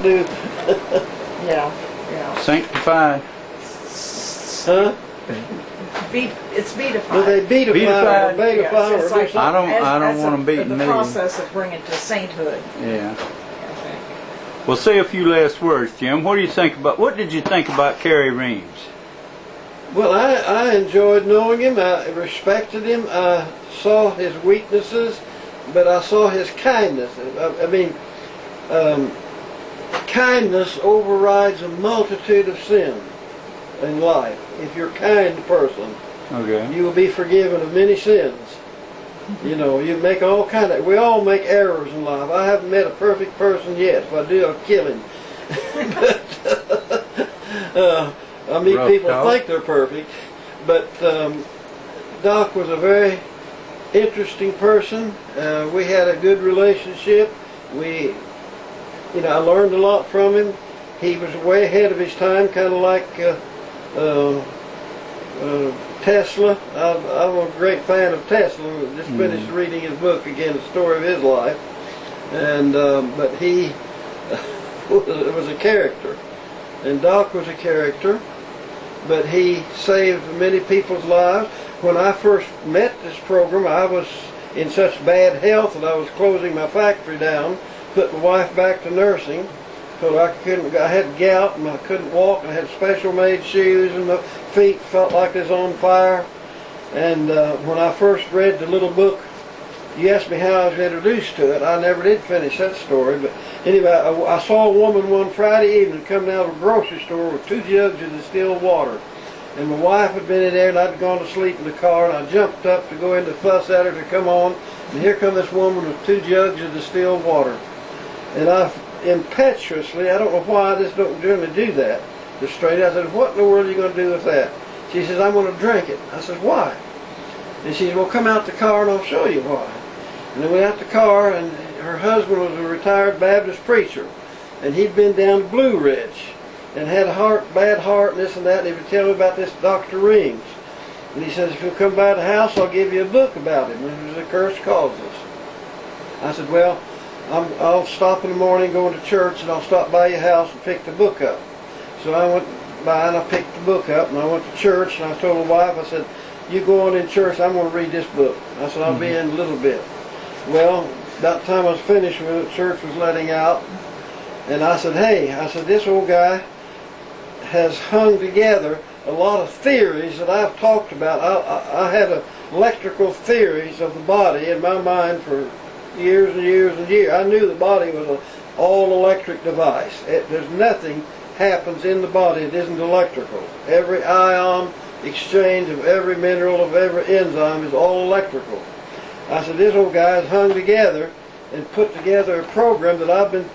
do. Yeah. Sanctified. Huh? It's beatified. Well, they beatify or Beatified. beatify or do something. I don't want them beating the me. process of bringing to sainthood. Yeah. I think. Well, say a few last words, Jim. What did you think about Carey Reams? Well, I enjoyed knowing him. I respected him. I saw his weaknesses, but I saw his kindness. I mean, kindness overrides a multitude of sins in life. If you're a kind person, Okay. you will be forgiven of many sins. You know, you make all kind of. We all make errors in life. I haven't met a perfect person yet. If I do, I'll kill him. But, I mean, Rough people talk. think they're perfect, but Doc was a very interesting person. We had a good relationship. I learned a lot from him. He was way ahead of his time, kind of like Tesla. I'm a great fan of Tesla. Just finished reading his book again, the story of his life, and but he was a character, and Doc was a character. But he saved many people's lives. When I first met this program, I was in such bad health that I was closing my factory down, put my wife back to nursing, so I had gout and I couldn't walk. I had special made shoes and the feet felt like they was on fire. And when I first read the little book, you asked me how I was introduced to it. I never did finish that story, but anyway, I saw a woman one Friday evening coming out of a grocery store with 2 jugs of distilled water. And my wife had been in there and I'd gone to sleep in the car, and I jumped up to go in to fuss at her to come on, and here come this woman with 2 jugs of distilled water. And I impetuously, I don't know why, I just don't generally do that, just straight out, I said, what in the world are you going to do with that? She says, I'm going to drink it. I said, why? And she said, well, come out the car and I'll show you why. And then we went out the car, and her husband was a retired Baptist preacher, and he'd been down to Blue Ridge and had a bad heart and this and that, and he would tell me about this Dr. Reams. And he says, if you'll come by the house, I'll give you a book about him. And it was The Cursed Causes. I said, well, I'll stop in the morning going to church, and I'll stop by your house and pick the book up. So I went by and I picked the book up, and I went to church, and I told my wife, I said, you go on in church, I'm going to read this book. I said, I'll be in a little bit. Well, about the time I was finished with it, church was letting out, and I said, hey, this old guy has hung together a lot of theories that I've talked about. I had electrical theories of the body in my mind for years and years and years. I knew the body was an all-electric device. There's nothing happens in the body that isn't electrical. Every ion exchange of every mineral, of every enzyme is all electrical. I said, this old guy has hung together and put together a program that I've been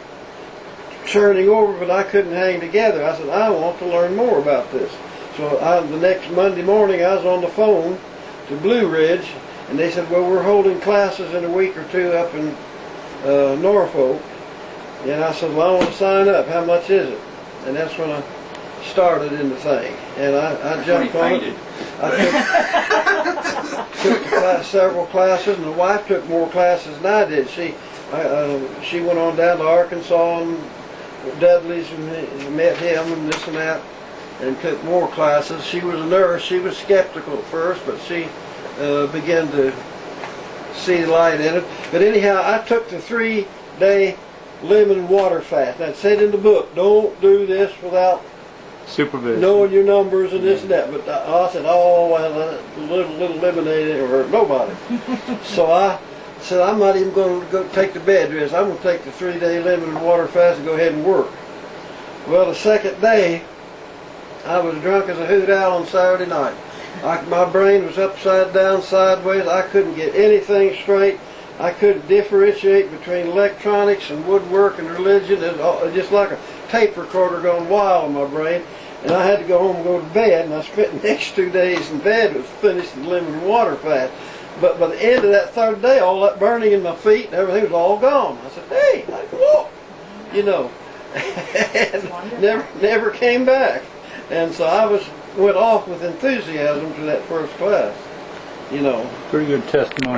churning over, but I couldn't hang together. I said, I want to learn more about this. So the next Monday morning, I was on the phone to Blue Ridge, and they said, well, we're holding classes in a week or 2 up in Norfolk. And I said, well, I want to sign up. How much is it? And that's when I started in the thing. And I jumped on it. I took several classes, and the wife took more classes than I did. She went on down to Arkansas and Dudley's and met him and this and that, and took more classes. She was a nurse. She was skeptical at first, but she began to see the light in it. But anyhow, I took the 3-day lemon water fast. Now, it said in the book, don't do this without Supervision. knowing your numbers and this and that. But I said, oh, well, a little lemonade ain't hurt nobody. So I said, I'm not even going to go take the bed rest. I'm going to take the 3-day lemon and water fast and go ahead and work. Well, the second day, I was drunk as a hoot owl on Saturday night. My brain was upside down, sideways. I couldn't get anything straight. I couldn't differentiate between electronics and woodwork and religion. It was just like a tape recorder going wild in my brain. And I had to go home and go to bed, and I spent the next 2 days in bed. It was finished the lemon and water fast. But by the end of that 3rd day, all that burning in my feet and everything was all gone. I said, hey, I can walk, and never came back. And so I went off with enthusiasm to that first class, Pretty good testimony.